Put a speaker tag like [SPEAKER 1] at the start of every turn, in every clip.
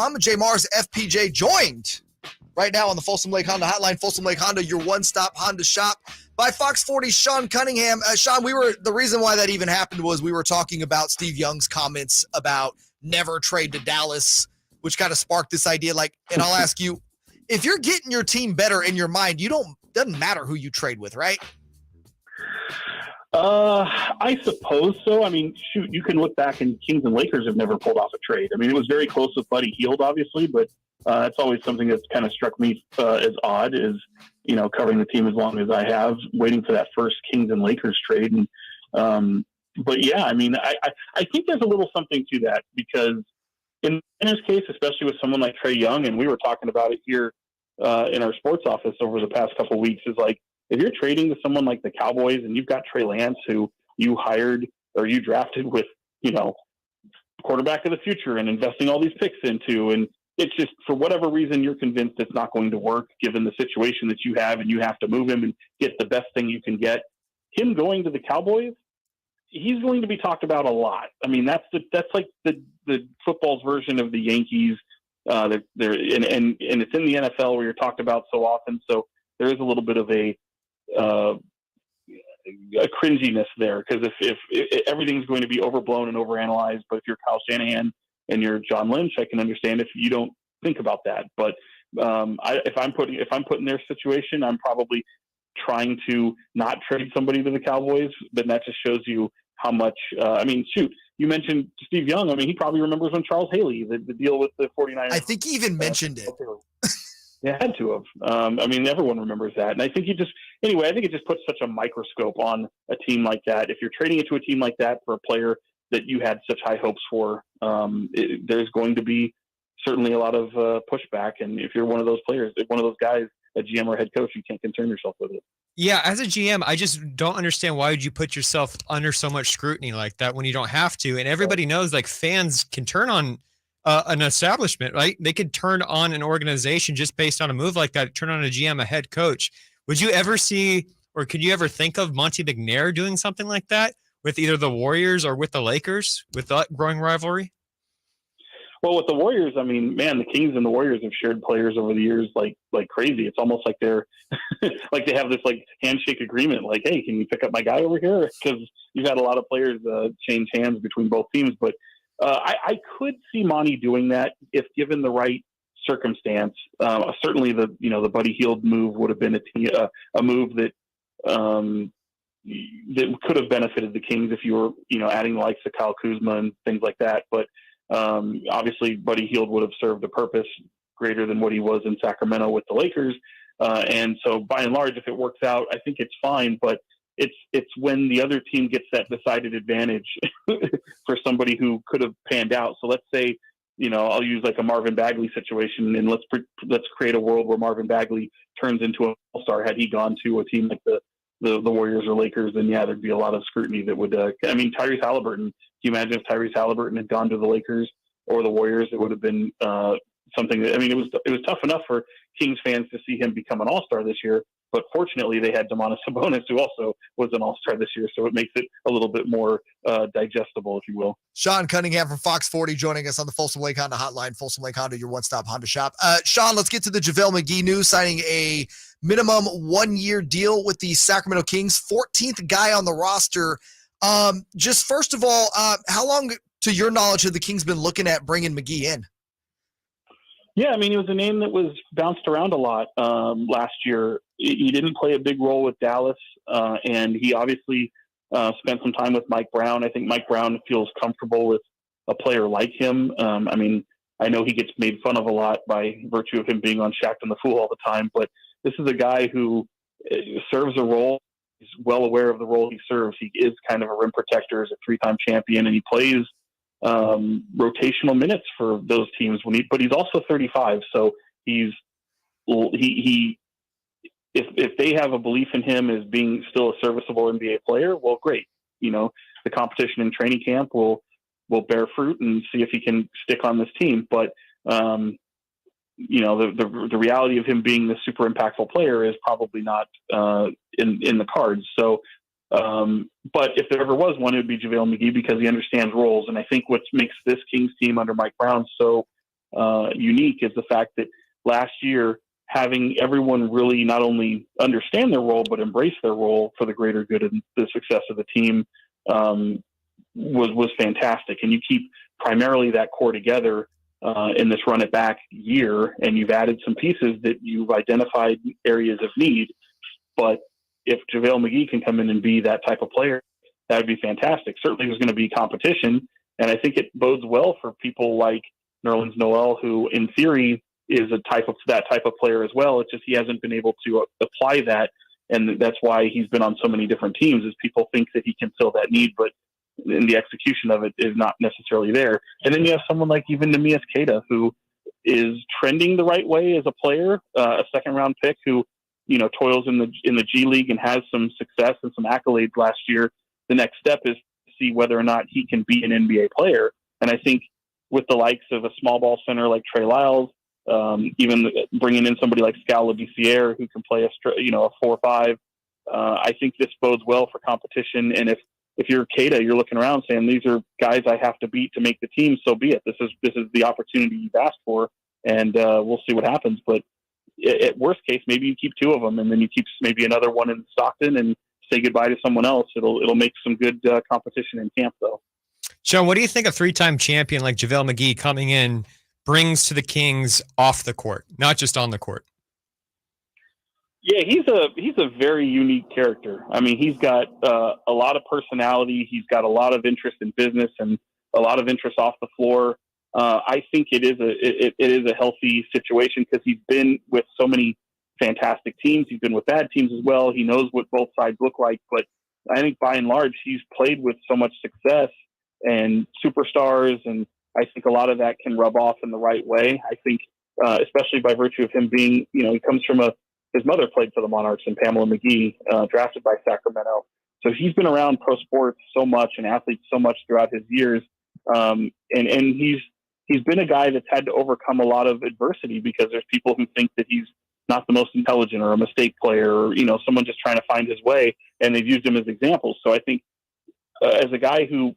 [SPEAKER 1] FolsomLakeHonda.com. J Mars FPJ joined right now on the Folsom Lake Honda hotline. Folsom Lake Honda, your one-stop Honda shop. By Fox 40's Sean Cunningham. Sean, the reason why that even happened was we were talking about Steve Young's comments about never trade to Dallas, which kind of sparked this idea. And I'll ask you, if you're getting your team better in your mind, doesn't matter who you trade with, right?
[SPEAKER 2] I suppose so. I mean, shoot, you can look back and Kings and Lakers have never pulled off a trade. I mean, it was very close with Buddy Hield, obviously, but it's always something that's kind of struck me as odd is, covering the team as long as I have, waiting for that first Kings and Lakers trade. And, but yeah, I mean, I think there's a little something to that because in his case, especially with someone like Trey Young, and we were talking about it here in our sports office over the past couple of weeks, is like, if you're trading to someone like the Cowboys and you've got Trey Lance, who you hired or you drafted with, quarterback of the future and investing all these picks into, and it's just for whatever reason you're convinced it's not going to work given the situation that you have and you have to move him and get the best thing you can get. Him going to the Cowboys, he's going to be talked about a lot. I mean, that's like the football's version of the Yankees. And it's in the NFL where you're talked about so often. So there is a little bit of a cringiness there because if everything's going to be overblown and overanalyzed, but if you're Kyle Shanahan and you're John Lynch, I can understand if you don't think about that. But if I'm put in their situation, I'm probably trying to not trade somebody to the Cowboys. Then that just shows you how much. You mentioned Steve Young. I mean, he probably remembers when Charles Haley, the deal with the 49ers.
[SPEAKER 1] I think he even mentioned it.
[SPEAKER 2] Yeah, had to have. Everyone remembers that. And I think it just puts such a microscope on a team like that. If you're trading it to a team like that for a player that you had such high hopes for, there's going to be certainly a lot of pushback. And if you're one of those players, one of those guys, a GM or head coach, you can't concern yourself with it.
[SPEAKER 3] Yeah, as a GM, I just don't understand why would you put yourself under so much scrutiny like that when you don't have to. And everybody knows fans can turn on an establishment, right? They could turn on an organization just based on a move like that, turn on a GM, a head coach. Would you ever see, or could you ever think of Monte McNair doing something like that with either the Warriors or with the Lakers, with that growing rivalry?
[SPEAKER 2] Well, with the Warriors, I mean, man, the Kings and the Warriors have shared players over the years like crazy. It's almost like they're like they have this handshake agreement. Like, hey, can you pick up my guy over here? Because you've had a lot of players change hands between both teams. But I could see Monty doing that if given the right circumstance. Certainly, the Buddy Hield move would have been a move that that could have benefited the Kings if you were adding the likes of Kyle Kuzma and things like that. But obviously, Buddy Hield would have served a purpose greater than what he was in Sacramento with the Lakers. And so, by and large, if it works out, I think it's fine. But it's when the other team gets that decided advantage for somebody who could have panned out. So let's say, I'll use a Marvin Bagley situation, and let's create a world where Marvin Bagley turns into an all-star. Had he gone to a team like the Warriors or Lakers, then yeah, there'd be a lot of scrutiny that would. Tyrese Halliburton. Can you imagine if Tyrese Halliburton had gone to the Lakers or the Warriors? It would have been something that. It was tough enough for Kings fans to see him become an all-star this year. But fortunately, they had Domantas Sabonis, who also was an all-star this year, so it makes it a little bit more digestible, if you will.
[SPEAKER 1] Sean Cunningham from Fox 40 joining us on the Folsom Lake Honda hotline. Folsom Lake Honda, your one-stop Honda shop. Sean, let's get to the JaVale McGee news, signing a minimum 1-year deal with the Sacramento Kings, 14th guy on the roster. Just first of all, how long, to your knowledge, have the Kings been looking at bringing McGee in?
[SPEAKER 2] Yeah, it was a name that was bounced around a lot last year. He didn't play a big role with Dallas, and he obviously spent some time with Mike Brown. I think Mike Brown feels comfortable with a player like him. I know he gets made fun of a lot by virtue of him being on Sactown the Fool all the time, but this is a guy who serves a role. He's well aware of the role he serves. He is kind of a rim protector, as a 3-time champion, and he plays rotational minutes for those teams but he's also 35. So he if they have a belief in him as being still a serviceable NBA player, well, great. The competition in training camp will bear fruit and see if he can stick on this team. But, the reality of him being the super impactful player is probably not in the cards. So, but if there ever was one, it would be JaVale McGee because he understands roles. And I think what makes this Kings team under Mike Brown so unique is the fact that last year, having everyone really not only understand their role, but embrace their role for the greater good and the success of the team was fantastic. And you keep primarily that core together in this run it back year, and you've added some pieces that you've identified areas of need. But if JaVale McGee can come in and be that type of player, that would be fantastic. Certainly there's going to be competition, and I think it bodes well for people like Nerlens Noel, who in theory is that type of player as well. It's just he hasn't been able to apply that, and that's why he's been on so many different teams, is people think that he can fill that need, but in the execution of it is not necessarily there. And then you have someone like even Neemias Queta, who is trending the right way as a player, a second-round pick who, toils in the G League and has some success and some accolades last year. The next step is to see whether or not he can be an NBA player. And I think with the likes of a small ball center like Trey Lyles, even bringing in somebody like Skal Labissiere who can play a 4-5, I think this bodes well for competition. And if you're Queta, you're looking around saying, these are guys I have to beat to make the team, so be it. This is the opportunity you've asked for, and we'll see what happens. But at worst case, maybe you keep two of them, and then you keep maybe another one in Stockton and say goodbye to someone else. It'll make some good competition in camp, though.
[SPEAKER 3] Sean, what do you think a three-time champion like JaVale McGee coming in brings to the Kings off the court, not just on the court?
[SPEAKER 2] Yeah, he's a very unique character. I mean, he's got a lot of personality. He's got a lot of interest in business and a lot of interest off the floor. I think it is a healthy situation because he's been with so many fantastic teams. He's been with bad teams as well. He knows what both sides look like. But I think by and large, he's played with so much success and superstars, and I think a lot of that can rub off in the right way. I think, especially by virtue of him being, he comes from his mother played for the Monarchs, and Pamela McGee, drafted by Sacramento. So he's been around pro sports so much and athletes so much throughout his years. And he's been a guy that's had to overcome a lot of adversity because there's people who think that he's not the most intelligent or a mistake player or, someone just trying to find his way, and they've used him as examples. So I think as a guy who,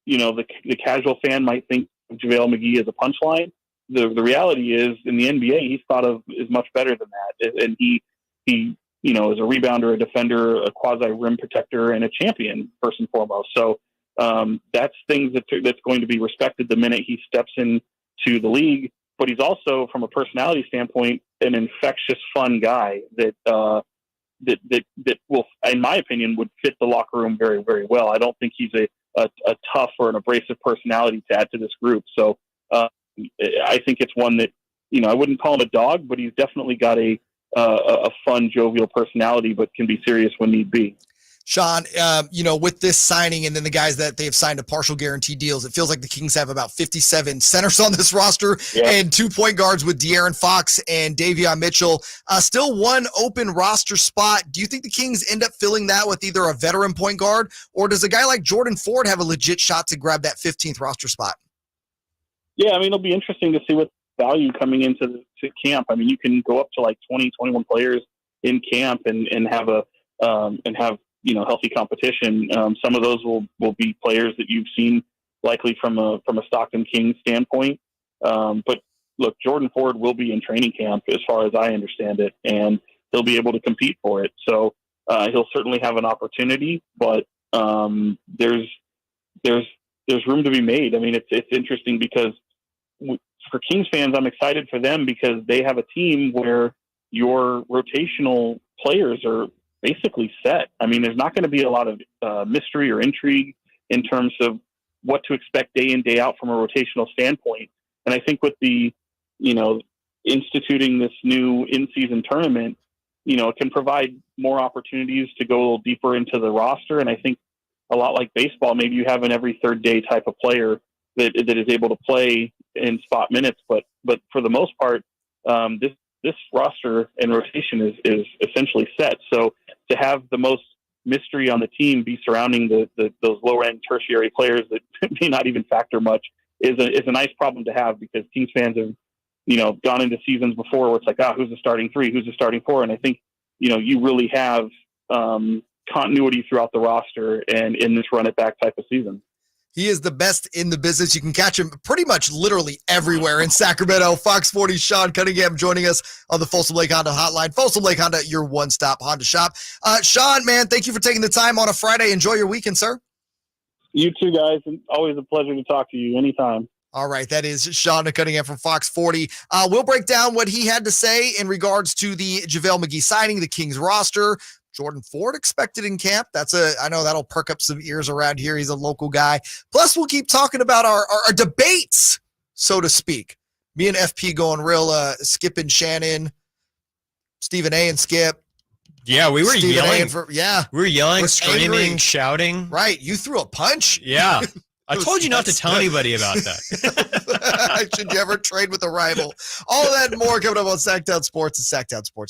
[SPEAKER 2] the casual fan might think of JaVale McGee as a punchline, the reality is in the NBA, he's thought of as much better than that. And he is a rebounder, a defender, a quasi rim protector, and a champion first and foremost. So that's things that's going to be respected the minute he steps into the league. But he's also, from a personality standpoint, an infectious, fun guy that will, in my opinion, would fit the locker room very, very well. I don't think he's a tough or an abrasive personality to add to this group. So I think it's one that, I wouldn't call him a dog, but he's definitely got a fun, jovial personality, but can be serious when need be.
[SPEAKER 1] Sean, with this signing and then the guys that they've signed to partial guarantee deals, it feels like the Kings have about 57 centers on this roster and 2 point guards with De'Aaron Fox and Davion Mitchell. Still one open roster spot. Do you think the Kings end up filling that with either a veteran point guard, or does a guy like Jordan Ford have a legit shot to grab that 15th roster spot?
[SPEAKER 2] Yeah, I mean, it'll be interesting to see what value coming into camp. I mean, you can go up to like 20, 21 players in camp and have healthy competition. Some of those will be players that you've seen likely from a Stockton Kings standpoint. But look, Jordan Ford will be in training camp as far as I understand it, and he'll be able to compete for it. So he'll certainly have an opportunity, but there's room to be made. I mean, it's interesting because for Kings fans, I'm excited for them because they have a team where your rotational players are basically set. I mean, there's not going to be a lot of mystery or intrigue in terms of what to expect day in, day out from a rotational standpoint. And I think with the, instituting this new in-season tournament, it can provide more opportunities to go a little deeper into the roster. And I think a lot like baseball, maybe you have an every third day type of player that is able to play in spot minutes. But for the most part, this roster and rotation is essentially set. So to have the most mystery on the team be surrounding those lower end tertiary players that may not even factor much is a nice problem to have, because Kings fans have, gone into seasons before where it's like, who's the starting three? Who's the starting four? And I think, you really have continuity throughout the roster and in this run it back type of season.
[SPEAKER 1] He is the best in the business. You can catch him pretty much literally everywhere in Sacramento. Fox 40 Sean Cunningham joining us on the Folsom Lake Honda hotline. Folsom Lake Honda, your one-stop Honda shop. Sean, man, thank you for taking the time on a Friday. Enjoy your weekend, sir.
[SPEAKER 2] You too, guys. And always a pleasure to talk to you anytime.
[SPEAKER 1] All right, that is Sean Cunningham from Fox 40. We'll break down what he had to say in regards to the JaVale McGee signing, the Kings roster. Jordan Ford expected in camp. I know that'll perk up some ears around here. He's a local guy. Plus, we'll keep talking about our debates, so to speak. Me and FP going real Skip and Shannon, Stephen A and Skip.
[SPEAKER 3] Yeah, we were
[SPEAKER 1] Stephen
[SPEAKER 3] yelling.
[SPEAKER 1] We
[SPEAKER 3] were yelling,
[SPEAKER 1] We're
[SPEAKER 3] screaming,
[SPEAKER 1] angry.
[SPEAKER 3] shouting.
[SPEAKER 1] Right. You threw a punch?
[SPEAKER 3] Yeah. I told you not to tell anybody about that.
[SPEAKER 1] Should you ever trade with a rival? All of that and more coming up on Sactown Sports and SactownSports.com.